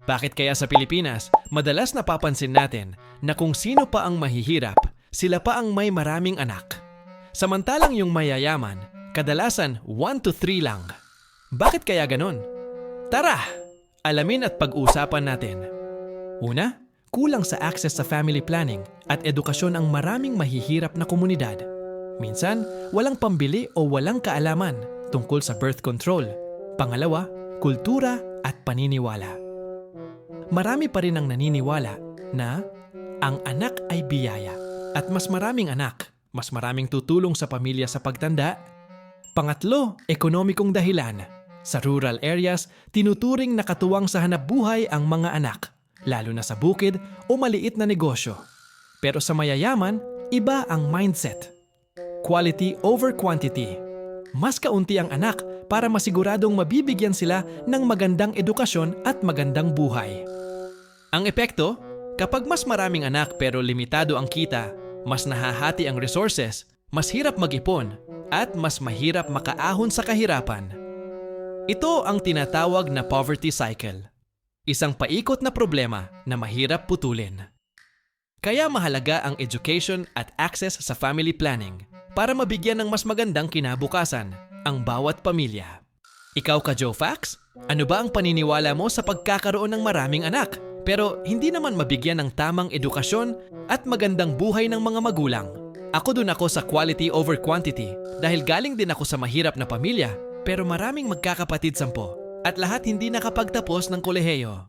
Bakit kaya sa Pilipinas, madalas napapansin natin na kung sino pa ang mahihirap, sila pa ang may maraming anak. Samantalang yung mayayaman, kadalasan 1 to 3 lang. Bakit kaya ganon? Tara, alamin at pag-usapan natin. Una, kulang sa access sa family planning at edukasyon ang maraming mahihirap na komunidad. Minsan, walang pambili o walang kaalaman tungkol sa birth control. Pangalawa, kultura at paniniwala. Marami pa rin ang naniniwala na ang anak ay biyaya at mas maraming anak, mas maraming tutulong sa pamilya sa pagtanda. Pangatlo, ekonomikong dahilan. Sa rural areas, tinuturing na katuwang sa hanapbuhay ang mga anak, lalo na sa bukid o maliit na negosyo. Pero sa mayayaman, iba ang mindset. Quality over quantity. Mas kaunti ang anak para masiguradong mabibigyan sila ng magandang edukasyon at magandang buhay. Ang epekto, kapag mas maraming anak pero limitado ang kita, mas nahahati ang resources, mas hirap mag-ipon, at mas mahirap makaahon sa kahirapan. Ito ang tinatawag na poverty cycle. Isang paikot na problema na mahirap putulin. Kaya mahalaga ang education at access sa family planning para mabigyan ng mas magandang kinabukasan ang bawat pamilya. Ikaw ka, Joe Fax? Ano ba ang paniniwala mo sa pagkakaroon ng maraming anak pero hindi naman mabigyan ng tamang edukasyon at magandang buhay ng mga magulang? Ako dun ako sa quality over quantity dahil galing din ako sa mahirap na pamilya pero maraming magkakapatid 10 at lahat hindi nakapagtapos ng kolehiyo.